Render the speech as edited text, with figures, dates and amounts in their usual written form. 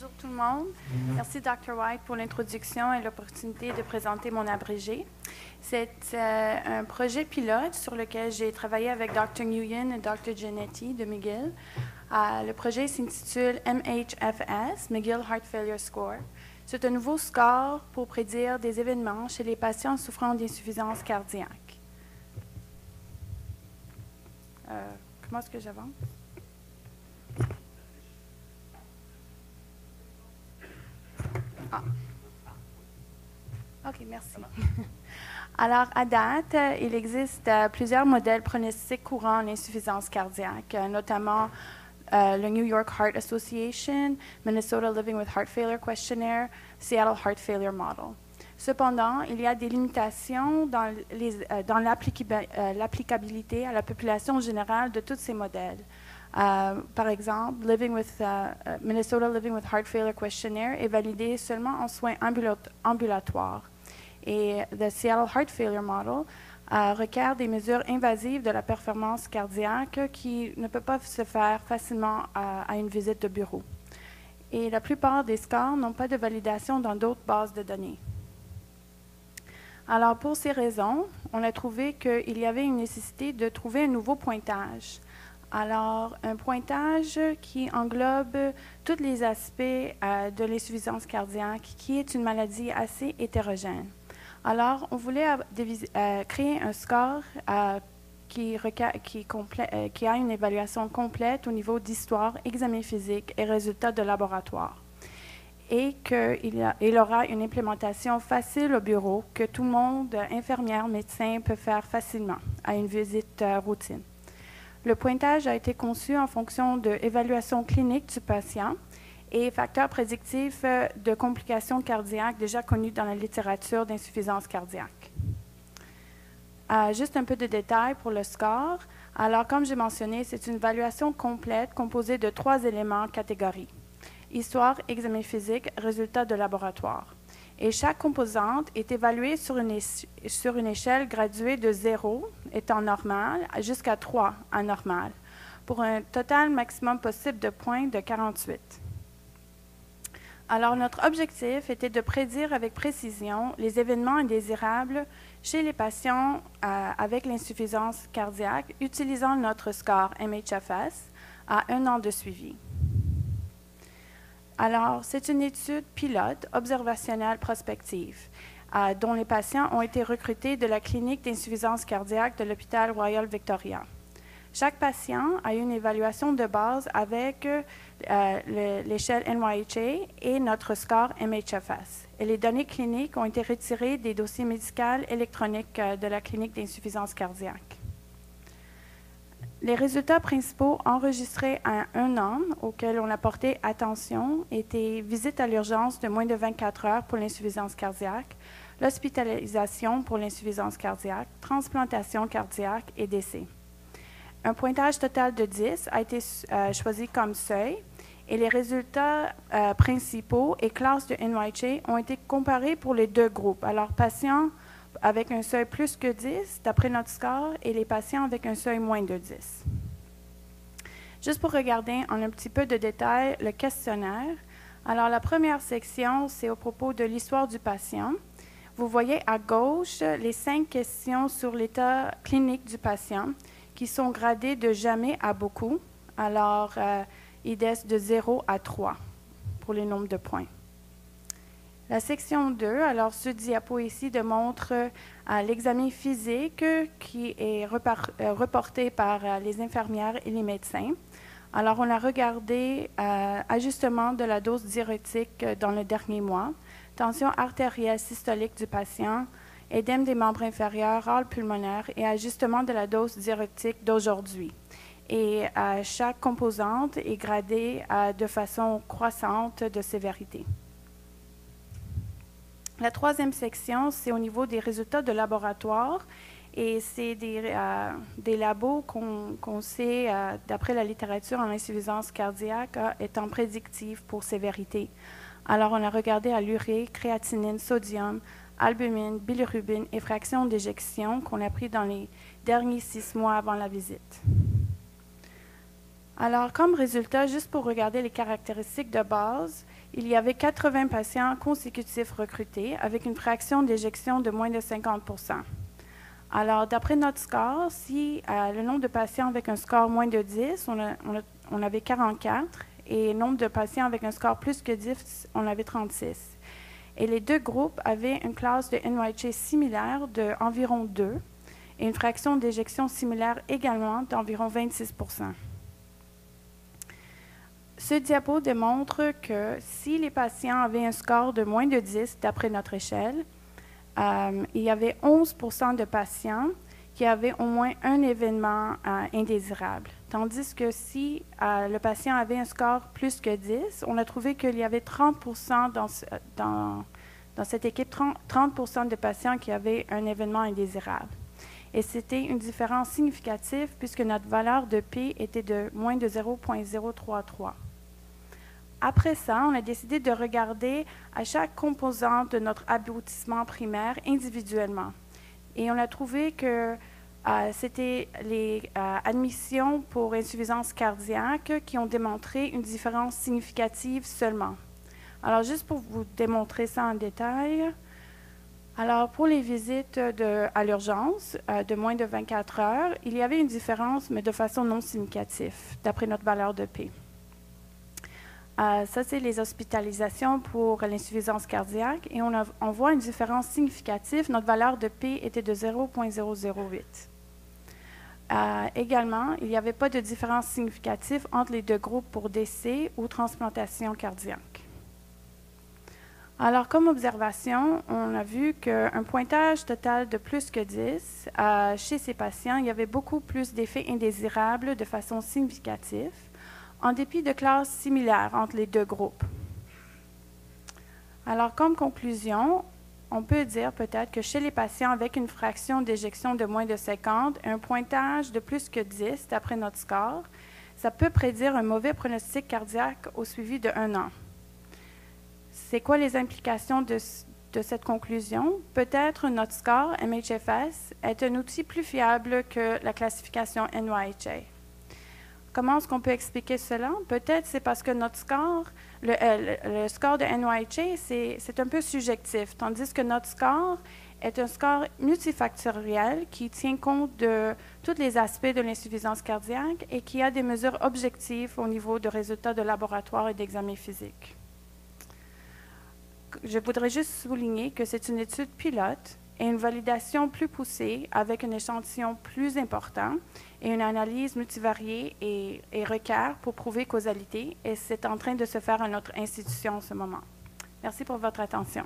Bonjour tout le monde. Merci Dr. White pour l'introduction et l'opportunité de présenter mon abrégé. C'est un projet pilote sur lequel j'ai travaillé avec Dr. Nguyen et Dr. Giannetti de McGill. Le projet s'intitule MHFS, McGill Heart Failure Score. C'est un nouveau score pour prédire des événements chez les patients souffrant d'insuffisance cardiaque. Comment est-ce que j'avance? OK, merci. Alors, à date, il existe plusieurs modèles pronostiques courants en insuffisance cardiaque, notamment le New York Heart Association, Minnesota Living with Heart Failure Questionnaire, Seattle Heart Failure Model. Cependant, il y a des limitations dans l'applicabilité à la population générale de tous ces modèles. Par exemple, Minnesota Living with Heart Failure Questionnaire est validé seulement en soins ambulatoires. Et le Seattle Heart Failure Model requiert des mesures invasives de la performance cardiaque qui ne peuvent pas se faire facilement à une visite de bureau. Et la plupart des scores n'ont pas de validation dans d'autres bases de données. Alors, pour ces raisons, on a trouvé qu'il y avait une nécessité de trouver un nouveau pointage. Alors, un pointage qui englobe tous les aspects de l'insuffisance cardiaque, qui est une maladie assez hétérogène. Alors, on voulait créer un score qui a une évaluation complète au niveau d'histoire, examen physique et résultats de laboratoire. Et qu'il aura une implémentation facile au bureau que tout le monde, infirmière, médecin, peut faire facilement à une visite routine. Le pointage a été conçu en fonction de l'évaluation clinique du patient et facteurs prédictifs de complications cardiaques déjà connus dans la littérature d'insuffisance cardiaque. Juste un peu de détails pour le score. Alors, comme j'ai mentionné, c'est une évaluation complète composée de 3 éléments catégories. Histoire, examen physique, résultats de laboratoire. Et chaque composante est évaluée sur une échelle graduée de 0, étant normal, jusqu'à 3, anormal, pour un total maximum possible de points de 48. Alors, notre objectif était de prédire avec précision les événements indésirables chez les patients avec l'insuffisance cardiaque utilisant notre score MHFS à 1 an de suivi. Alors, c'est une étude pilote observationnelle prospective dont les patients ont été recrutés de la clinique d'insuffisance cardiaque de l'hôpital Royal Victoria. Chaque patient a une évaluation de base avec l'échelle NYHA et notre score MHFS. Et les données cliniques ont été retirées des dossiers médicaux électroniques de la clinique d'insuffisance cardiaque. Les résultats principaux enregistrés à 1 an auxquels on a porté attention étaient visite à l'urgence de moins de 24 heures pour l'insuffisance cardiaque, l'hospitalisation pour l'insuffisance cardiaque, transplantation cardiaque et décès. Un pointage total de 10 a été choisi comme seuil et les résultats principaux et classes de NYHA ont été comparés pour les 2 groupes. Alors, patients avec un seuil plus que 10, d'après notre score, et les patients avec un seuil moins de 10. Juste pour regarder en un petit peu de détail le questionnaire. Alors, la première section, c'est au propos de l'histoire du patient. Vous voyez à gauche les 5 questions sur l'état clinique du patient qui sont gradées de jamais à beaucoup. Alors, IDES de 0 à 3 pour les nombres de points. La section 2, alors ce diapo ici démontre l'examen physique qui est reporté par les infirmières et les médecins. Alors, on a regardé ajustement de la dose diurétique dans le dernier mois, tension artérielle systolique du patient, édème des membres inférieurs, râle pulmonaire et ajustement de la dose diurétique d'aujourd'hui. Et chaque composante est gradée de façon croissante de sévérité. La 3e section, c'est au niveau des résultats de laboratoire et c'est des labos qu'on sait, d'après la littérature en insuffisance cardiaque, étant prédictifs pour sévérité. Alors, on a regardé à l'urée, créatinine, sodium, albumine, bilirubine et fraction d'éjection qu'on a pris dans les derniers 6 mois avant la visite. Alors, comme résultat, juste pour regarder les caractéristiques de base, il y avait 80 patients consécutifs recrutés avec une fraction d'éjection de moins de 50%. Alors, d'après notre score, si le nombre de patients avec un score moins de 10, on avait 44, et le nombre de patients avec un score plus que 10, on avait 36. Et les deux groupes avaient une classe de NYHA similaire d'environ 2 et une fraction d'éjection similaire également d'environ 26%. Ce diapo démontre que si les patients avaient un score de moins de 10 d'après notre échelle, il y avait 11% de patients qui avaient au moins un événement indésirable. Tandis que si le patient avait un score plus que 10, on a trouvé qu'il y avait 30% dans cette équipe, 30% de patients qui avaient un événement indésirable. Et c'était une différence significative puisque notre valeur de P était de moins de 0,033. Après ça, on a décidé de regarder à chaque composante de notre aboutissement primaire individuellement. Et on a trouvé que c'était les admissions pour insuffisance cardiaque qui ont démontré une différence significative seulement. Alors, juste pour vous démontrer ça en détail, alors pour les visites à l'urgence de moins de 24 heures, il y avait une différence, mais de façon non significative, d'après notre valeur de P. Ça, c'est les hospitalisations pour l'insuffisance cardiaque et on voit une différence significative. Notre valeur de P était de 0,008. Également, il n'y avait pas de différence significative entre les deux groupes pour décès ou transplantation cardiaque. Alors, comme observation, on a vu qu'un pointage total de plus que 10, chez ces patients, il y avait beaucoup plus d'effets indésirables de façon significative, en dépit de classes similaires entre les deux groupes. Alors, comme conclusion, on peut dire peut-être que chez les patients avec une fraction d'éjection de moins de 50, un pointage de plus que 10, d'après notre score, ça peut prédire un mauvais pronostic cardiaque au suivi de 1 an. C'est quoi les implications de cette conclusion? Peut-être notre score, MHFS, est un outil plus fiable que la classification NYHA. Comment est-ce qu'on peut expliquer cela? Peut-être c'est parce que notre score, le score de NYHA, c'est un peu subjectif, tandis que notre score est un score multifactoriel qui tient compte de tous les aspects de l'insuffisance cardiaque et qui a des mesures objectives au niveau de résultats de laboratoire et d'examen physique. Je voudrais juste souligner que c'est une étude pilote et une validation plus poussée avec un échantillon plus important et une analyse multivariée et requiert pour prouver causalité, et c'est en train de se faire à notre institution en ce moment. Merci pour votre attention.